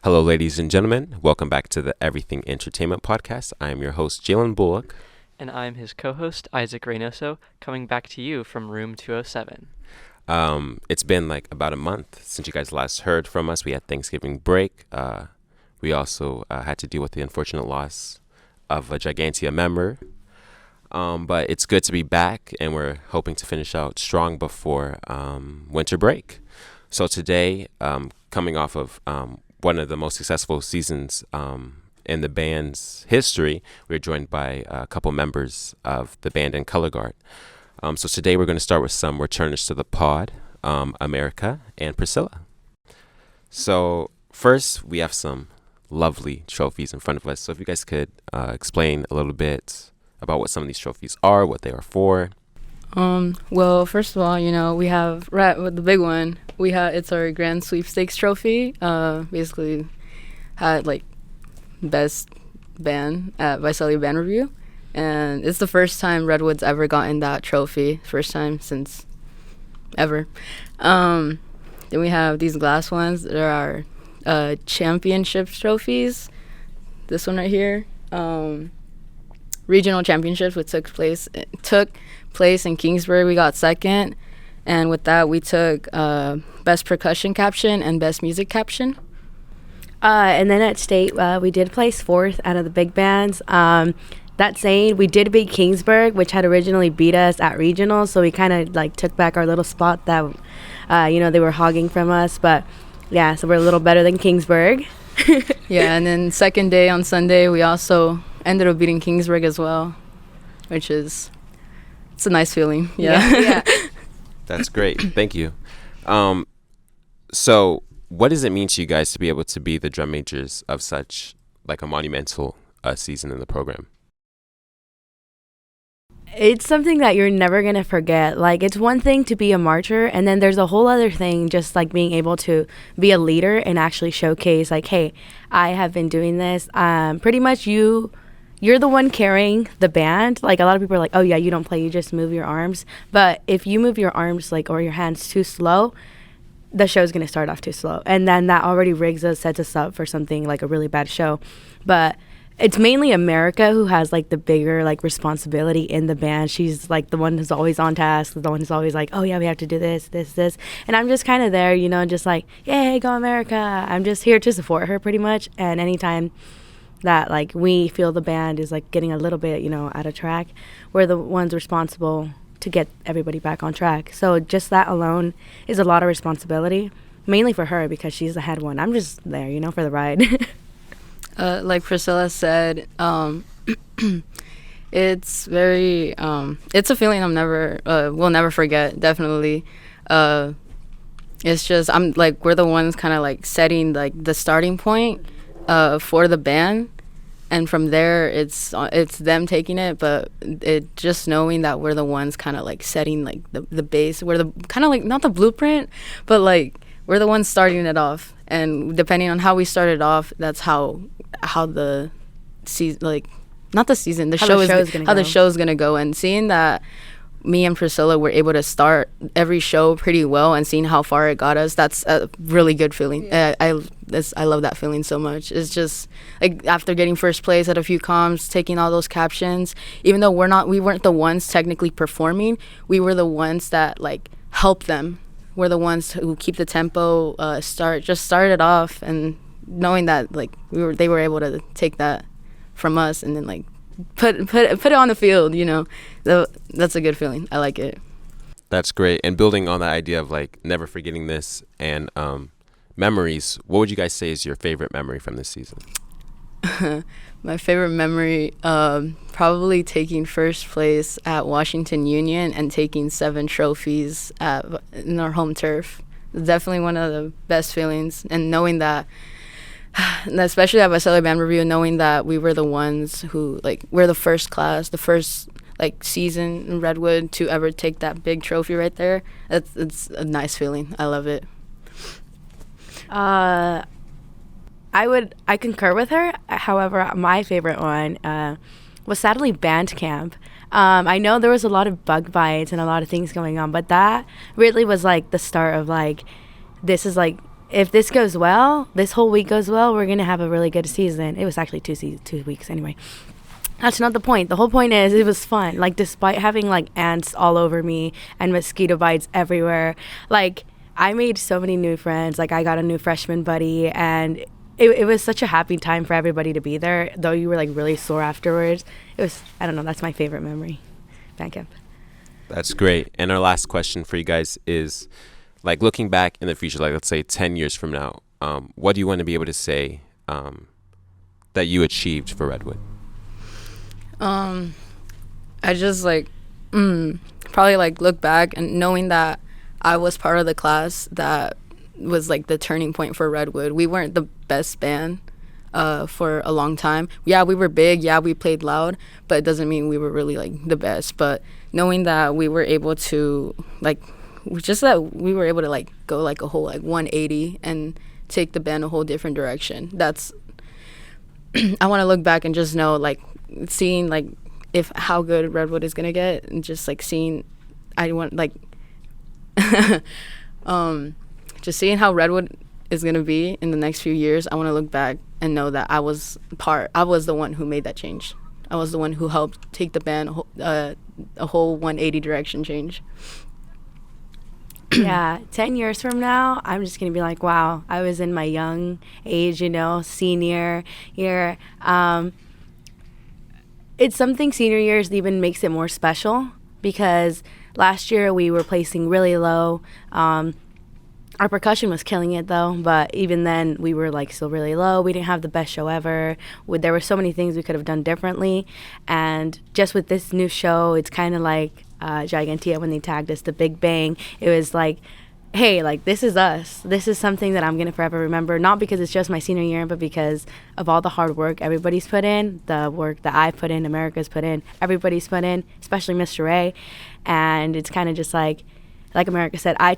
Hello, ladies and gentlemen. Welcome back to the Everything Entertainment Podcast. I am your host, Jalen Bullock. And I'm his co-host, Isaac Reynoso, coming back to you from room 207. It's been like about a month since you guys last heard from us. We had Thanksgiving break. We also had to deal with the unfortunate loss of a Gigantia member. But it's good to be back, and we're hoping to finish out strong before winter break. So today, coming off of one of the most successful seasons in the band's history, we're joined by a couple members of the band and Color Guard. So today we're going to start with some returners to the pod, America and Priscilla. So first, we have some lovely trophies in front of us. So if you guys could explain a little bit about what some of these trophies are, what they are for. Well, first of all, we have with the big one. It's our grand sweepstakes trophy. Basically, had like best band at Visalia Band Review, and it's the first time Redwood's ever gotten that trophy. First time since ever. Then we have these glass ones. There are championship trophies. This one right here. Regional championships, which took place in Kingsburg. We got second, and with that we took best percussion caption and best music caption. And then at state, we did place fourth out of the big bands. That saying, we did beat Kingsburg, which had originally beat us at regional, so we kind of like took back our little spot that they were hogging from us. But yeah, so we're a little better than Kingsburg. Yeah, and then second day on Sunday, we also ended up beating Kingsburg as well, which is it's a nice feeling. Yeah. That's great. Thank you. So what does it mean to you guys to be able to be the drum majors of such like a monumental season in the program? It's something that you're never going to forget. Like, it's one thing to be a marcher, and then there's a whole other thing just like being able to be a leader and actually showcase like, hey, I have been doing this. Pretty much you're the one carrying the band. Like, a lot of people are like, oh yeah, you don't play, you just move your arms. But if you move your arms like or your hands too slow, the show's going to start off too slow. And then that already sets us up for something like a really bad show. But it's mainly America who has like the bigger like responsibility in the band. She's like the one who's always on task, the one who's always like, oh yeah, we have to do this. And I'm just kind of there, just like, yay, go America. I'm just here to support her pretty much. And anytime that like we feel the band is like getting a little bit, out of track, we're the ones responsible to get everybody back on track. So just that alone is a lot of responsibility, mainly for her because she's the head one. I'm just there, for the ride. Like Priscilla said, it's very it's a feeling we'll never forget. Definitely. It's just we're the ones kind of like setting like the starting point for the band, and from there it's them taking it. But it just knowing that we're the ones kind of like setting like the base. We're the kind of like not the blueprint, but like we're the ones starting it off. And depending on how we started off, that's how the season, like not the season, the show's gonna go. And seeing that me and Priscilla were able to start every show pretty well, and seeing how far it got us, that's a really good feeling. Yeah. I love that feeling so much. It's just like after getting first place at a few comps, taking all those captions, even though we weren't the ones technically performing, we were the ones that like helped them. We're the ones who keep the tempo, started off, and knowing that like they were able to take that from us and then like put it on the field, that's a good feeling. I like it. That's great. And building on that idea of like never forgetting this and memories, what would you guys say is your favorite memory from this season? My favorite memory, probably taking first place at Washington Union and taking 7 trophies in our home turf. Definitely one of the best feelings, and knowing that, especially at Visalia Band Review, knowing that we were the ones who like we're the first class, the first like season in Redwood to ever take that big trophy right there. It's a nice feeling. I love it. I concur with her. However, my favorite one was sadly band camp. I know there was a lot of bug bites and a lot of things going on, but that really was like the start of like, this is like if this goes well, this whole week goes well, we're going to have a really good season. It was actually 2 weeks anyway. That's not the point. The whole point is it was fun. Like, despite having, like, ants all over me and mosquito bites everywhere, like, I made so many new friends. Like, I got a new freshman buddy, and it was such a happy time for everybody to be there, though you were, like, really sore afterwards. It was, I don't know, that's my favorite memory. Band camp. That's great. And our last question for you guys is, like, looking back in the future, like, let's say 10 years from now, what do you want to be able to say that you achieved for Redwood? I just like probably like look back and knowing that I was part of the class that was like the turning point for Redwood. We weren't the best band for a long time. Yeah, we were big. Yeah, we played loud, but it doesn't mean we were really like the best. But knowing that we were able to like, just that we were able to like go like a whole like 180 and take the band a whole different direction. That's I want to look back and just know like seeing like if how good Redwood is gonna get, and just like seeing I want like just seeing how Redwood is gonna be in the next few years. I want to look back and know that I was the one who made that change. I was the one who helped take the band a whole 180 direction change. Yeah, 10 years from now, I'm just going to be like, wow, I was in my young age, you know, senior year. It's something senior years even makes it more special, because last year we were placing really low. Our percussion was killing it, though, but even then we were like still really low. We didn't have the best show ever. There were so many things we could have done differently, and just with this new show, it's kind of like Gigantia when they tagged us, the Big Bang. It was like, hey, like, this is us. This is something that I'm going to forever remember, not because it's just my senior year, but because of all the hard work everybody's put in, the work that I put in, America's put in, everybody's put in, especially Mr. Ray. And it's kind of just like America said, I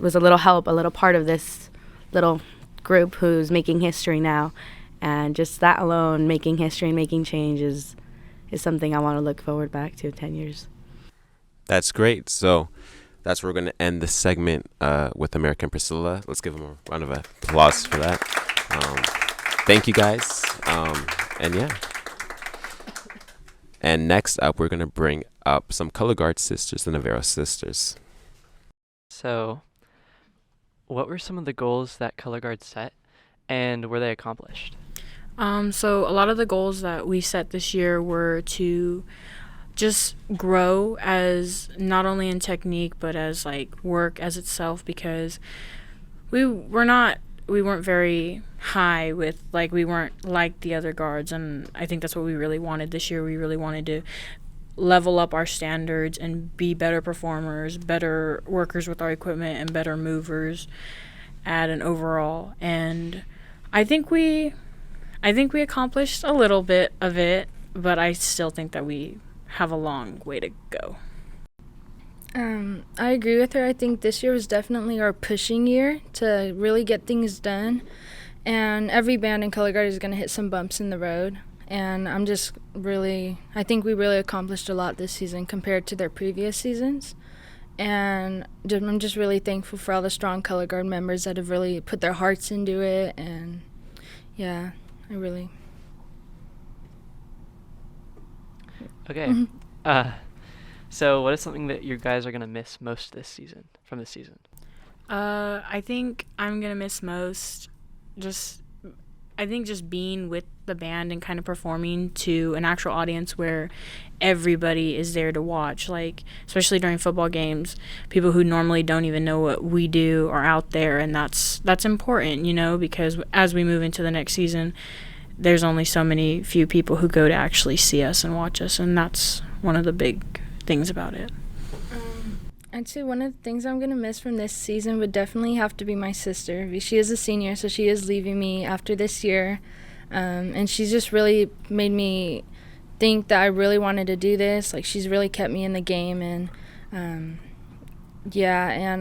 was a little help, a little part of this little group who's making history now. And just that alone, making history and making change is something I want to look forward back to 10 years. That's great. So that's where we're going to end this segment with American Priscilla. Let's give them a round of applause for that. Thank you, guys. And yeah. And next up, we're going to bring up some Color Guard sisters, the Navarro sisters. So, what were some of the goals that Color Guard set, and were they accomplished? So a lot of the goals that we set this year were to just grow as not only in technique but as like work as itself, because we weren't very high with like we weren't like the other guards, and I think that's what we really wanted this year. We really wanted to level up our standards and be better performers, better workers with our equipment, and better movers at an overall. And I think we accomplished a little bit of it, but I still think that we have a long way to go. I agree with her. I think this year was definitely our pushing year to really get things done. And every band in Color Guard is going to hit some bumps in the road. And I think we really accomplished a lot this season compared to their previous seasons. And I'm just really thankful for all the strong Color Guard members that have really put their hearts into it. And yeah. Okay. So what is something that you guys are going to miss most from this season? I think I'm going to miss most just being with the band and kind of performing to an actual audience where everybody is there to watch, like especially during football games. People who normally don't even know what we do are out there, and that's important, you know, because as we move into the next season, there's only so many few people who go to actually see us and watch us, and that's one of the big things about it. I'd say one of the things I'm going to miss from this season would definitely have to be my sister. She is a senior, so she is leaving me after this year. And she's just really made me think that I really wanted to do this. Like, she's really kept me in the game. And, and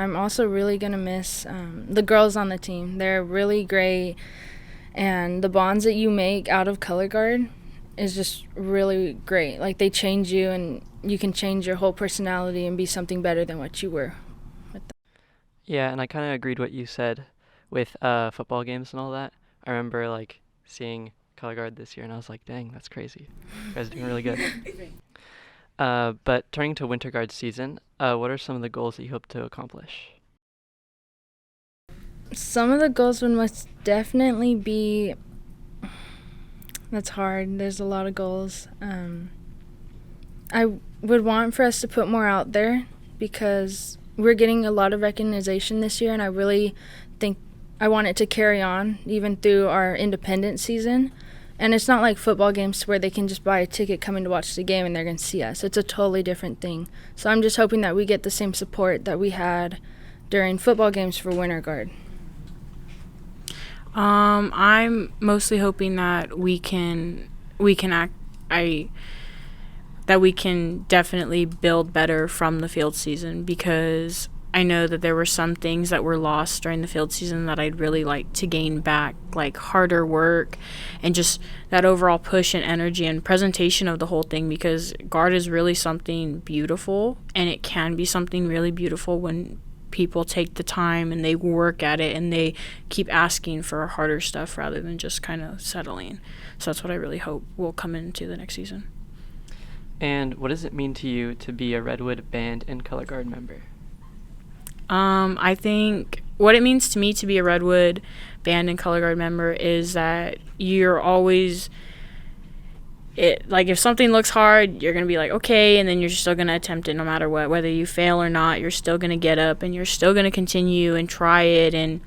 I'm also really going to miss the girls on the team. They're really great. And the bonds that you make out of Color Guard is just really great. Like, they change you, and you can change your whole personality and be something better than what you were. Yeah, and I kind of agreed what you said with football games and all that. I remember like seeing color guard this year, and I was like, dang, that's crazy. You guys are doing really good. But turning to winter guard season, what are some of the goals that you hope to accomplish? Some of the goals would most definitely be. That's hard. There's a lot of goals. I would want for us to put more out there because we're getting a lot of recognition this year, and I really think I want it to carry on even through our independent season. And it's not like football games where they can just buy a ticket, come in to watch the game, and they're going to see us. It's a totally different thing. So I'm just hoping that we get the same support that we had during football games for Winter Guard. I'm mostly hoping that we can definitely build better from the field season, because I know that there were some things that were lost during the field season that I'd really like to gain back, like harder work and just that overall push and energy and presentation of the whole thing, because guard is really something beautiful, and it can be something really beautiful when people take the time and they work at it and they keep asking for harder stuff rather than just kind of settling. So that's what I really hope will come into the next season. And what does it mean to you to be a Redwood band and color guard member? I think what it means to me to be a Redwood band and color guard member is that you're always like if something looks hard, you're going to be like, okay, and then you're still going to attempt it no matter what. Whether you fail or not, you're still going to get up and you're still going to continue and try it and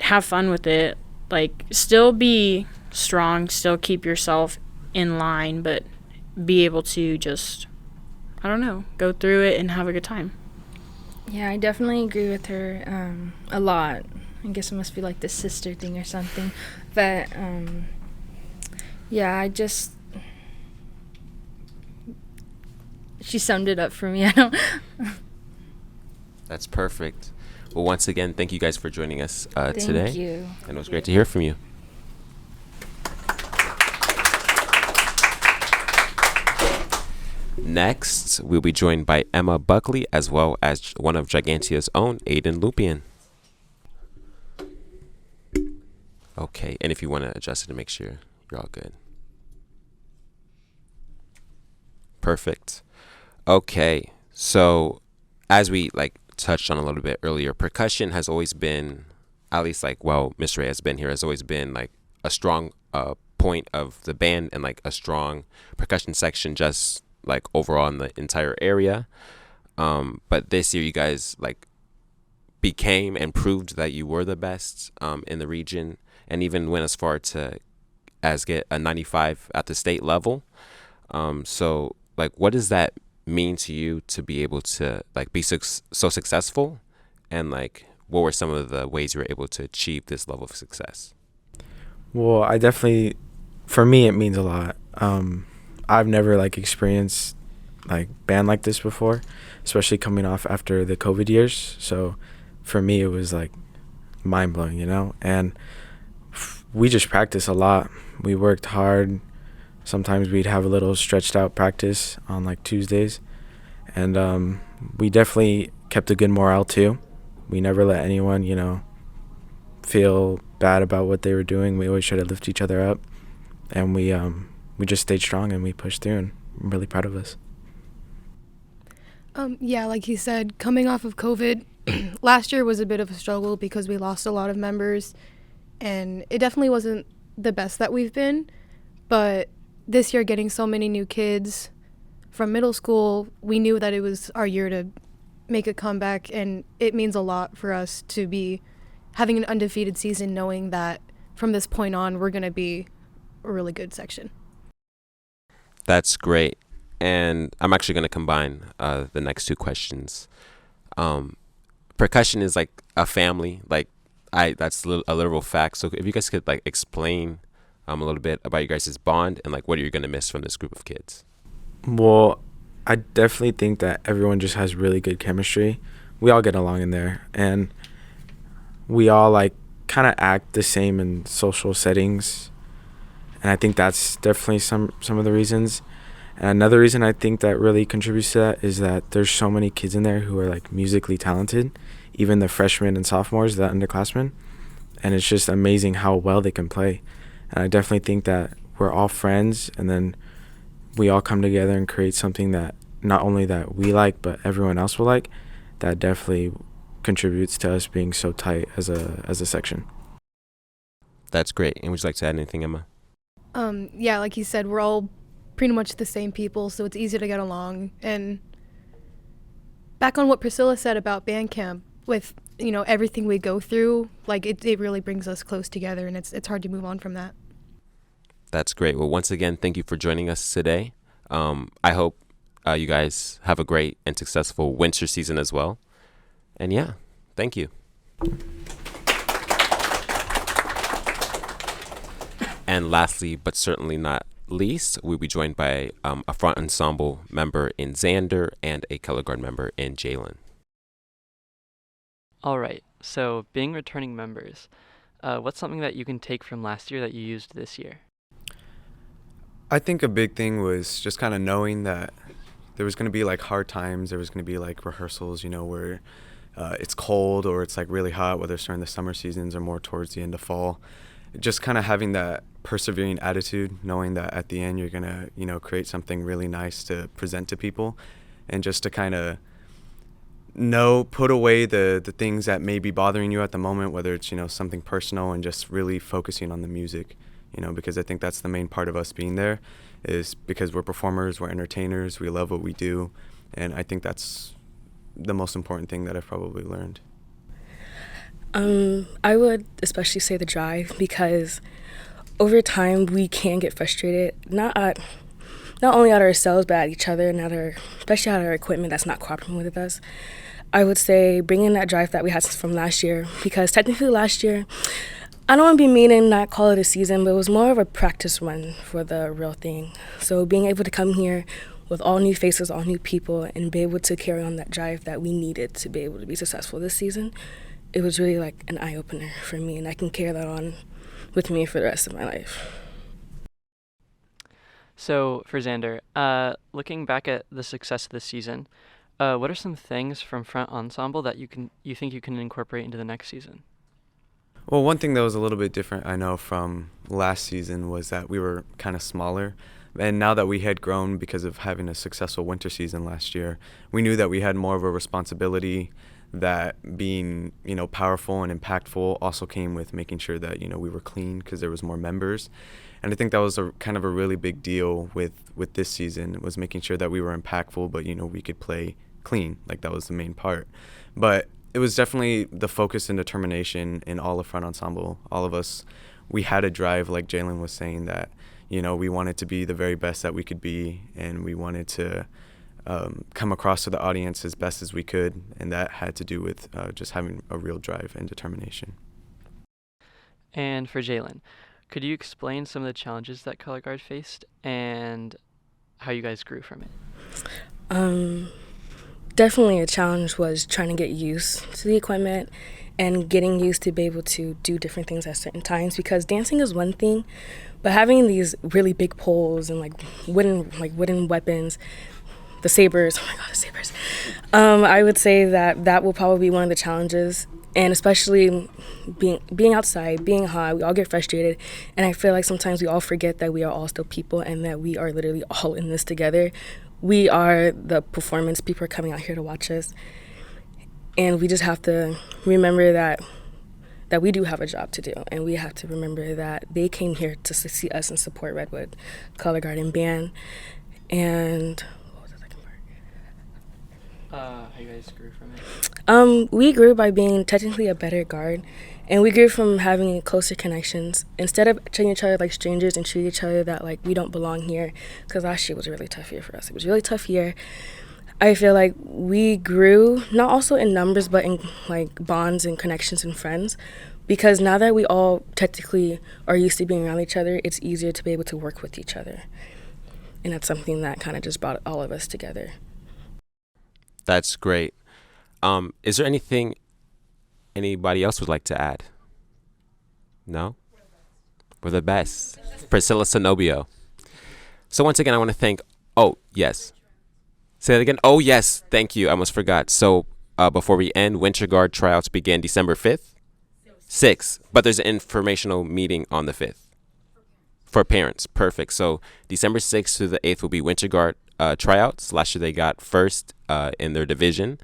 have fun with it. Like, still be strong, still keep yourself in line, but be able to just, I don't know, go through it and have a good time. Yeah, I definitely agree with her a lot. I guess it must be like the sister thing or something. But, yeah, she summed it up for me. I don't. That's perfect. Well, once again, thank you guys for joining us today. Thank you. And it was great to hear from you. Next, we'll be joined by Emma Buckley, as well as one of Gigantia's own, Aiden Lupian. Okay, and if you want to adjust it to make sure you're all good. Perfect. Okay, so as we touched on a little bit earlier, percussion has always been, at least Miss Ray has been here, has always been a strong point of the band and a strong percussion section just overall in the entire area. But this year you guys became and proved that you were the best in the region, and even went as far as get a 95 at the state level. So what does that mean to you to be able to be so successful, and what were some of the ways you were able to achieve this level of success? Well, for me it means a lot. I've never experienced band like this before, especially coming off after the COVID years. So for me it was mind blowing, and we just practiced a lot. We worked hard. Sometimes we'd have a little stretched out practice on Tuesdays, and we definitely kept a good morale too. We never let anyone, feel bad about what they were doing. We always try to lift each other up, and we just stayed strong and we pushed through, and I'm really proud of us. Yeah, like he said, coming off of COVID, last year was a bit of a struggle because we lost a lot of members, and it definitely wasn't the best that we've been, but this year, getting so many new kids from middle school, we knew that it was our year to make a comeback, and it means a lot for us to be having an undefeated season, knowing that from this point on, we're going to be a really good section. That's great. And I'm actually going to combine the next two questions. Percussion is a family. That's a literal fact. So if you guys could explain a little bit about you guys' bond and what you're going to miss from this group of kids. Well, I definitely think that everyone just has really good chemistry. We all get along in there, and we all kind of act the same in social settings, and I think that's definitely some of the reasons. And another reason I think that really contributes to that is that there's so many kids in there who are musically talented, even the freshmen and sophomores, the underclassmen. And it's just amazing how well they can play. And I definitely think that we're all friends, and then we all come together and create something that not only that we like, but everyone else will like. That definitely contributes to us being so tight as a section. That's great. And would you like to add anything, Emma? Yeah, like you said, we're all pretty much the same people, so it's easy to get along. And back on what Priscilla said about band camp, with everything we go through, like it really brings us close together, and it's hard to move on from that. That's great. Well, once again, thank you for joining us today. I hope you guys have a great and successful winter season as well. And yeah, thank you. And lastly, but certainly not least, we'll be joined by a front ensemble member in Xander and a color guard member in Jalen. All right, so being returning members, what's something that you can take from last year that you used this year? I think a big thing was just kind of knowing that there was going to be like hard times. There was going to be like rehearsals, where it's cold or it's like really hot, whether it's during the summer seasons or more towards the end of fall. Just kind of having that persevering attitude, knowing that at the end you're going to, create something really nice to present to people, and just to kind of put away the things that may be bothering you at the moment, whether it's, something personal, and just really focusing on the music, because I think that's the main part of us being there, is because we're performers, we're entertainers, we love what we do. And I think that's the most important thing that I've probably learned. I would especially say the drive, because over time we can get frustrated, not only at ourselves, but at each other, and especially at our equipment that's not cooperating with us. I would say bringing that drive that we had from last year, because technically last year, I don't want to be mean and not call it a season, but it was more of a practice run for the real thing. So being able to come here with all new faces, all new people, and be able to carry on that drive that we needed to be able to be successful this season, it was really like an eye-opener for me, and I can carry that on with me for the rest of my life. So for Xander, looking back at the success of this season, what are some things from front ensemble that you think you can incorporate into the next season? Well, one thing that was a little bit different, I know, from last season was that we were kind of smaller. And now that we had grown because of having a successful winter season last year, we knew that we had more of a responsibility, that being, powerful and impactful also came with making sure that, we were clean, because there was more members. And I think that was a kind of a really big deal with this season, was making sure that we were impactful, but, we could play clean. Like, that was the main part. But it was definitely the focus and determination in all of front ensemble. All of us, we had a drive, like Jalen was saying, that, we wanted to be the very best that we could be, and we wanted to come across to the audience as best as we could, and that had to do with just having a real drive and determination. And for Jalen, could you explain some of the challenges that Color Guard faced and how you guys grew from it? Definitely a challenge was trying to get used to the equipment and getting used to be able to do different things at certain times, because dancing is one thing, but having these really big poles and wooden weapons, the sabers, oh my god, the sabers. I would say that will probably be one of the challenges, and especially being outside, being hot, we all get frustrated, and I feel like sometimes we all forget that we are all still people and that we are literally all in this together. We are the performance. People are coming out here to watch us, and we just have to remember that we do have a job to do, and we have to remember that they came here to see us and support Redwood Color Guard and Band. And what was the second part? How you guys grew from it? We grew by being technically a better guard, and we grew from having closer connections. Instead of treating each other like strangers and treat each other that like we don't belong here, because last year was a really tough year for us. It was a really tough year. I feel like we grew, not also in numbers, but in like bonds and connections and friends, because now that we all technically are used to being around each other, it's easier to be able to work with each other. And that's something that kind of just brought all of us together. That's great. Is there anything anybody else would like to add? No? We're the best. Priscilla Cenobio. So once again, I want to thank, oh, yes. Say that again. Oh, yes. Thank you. I almost forgot. So before we end, Winter Guard tryouts begin December 5th. 6th, but there's an informational meeting on the 5th. For parents, perfect. So December 6th to the 8th will be Winter Guard tryouts. Last year they got first in their division.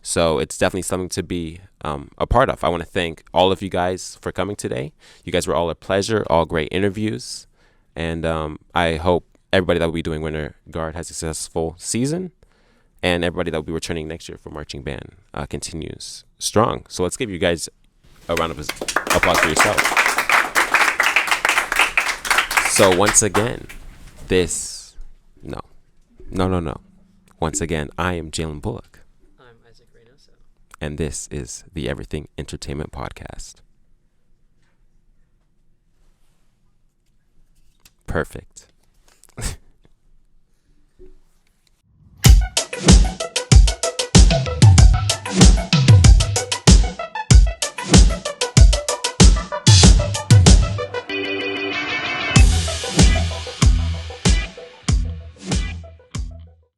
So it's definitely something to be a part of. I want to thank all of you guys for coming today. You guys were all a pleasure, all great interviews. And I hope everybody that will be doing Winter Guard has a successful season. And everybody that will be returning next year for marching band continues strong. So let's give you guys a round of applause for yourself. So once again, Once again, I am Jalen Bullock. I'm Isaac Reynoso. And this is the Everything Entertainment Podcast. Perfect.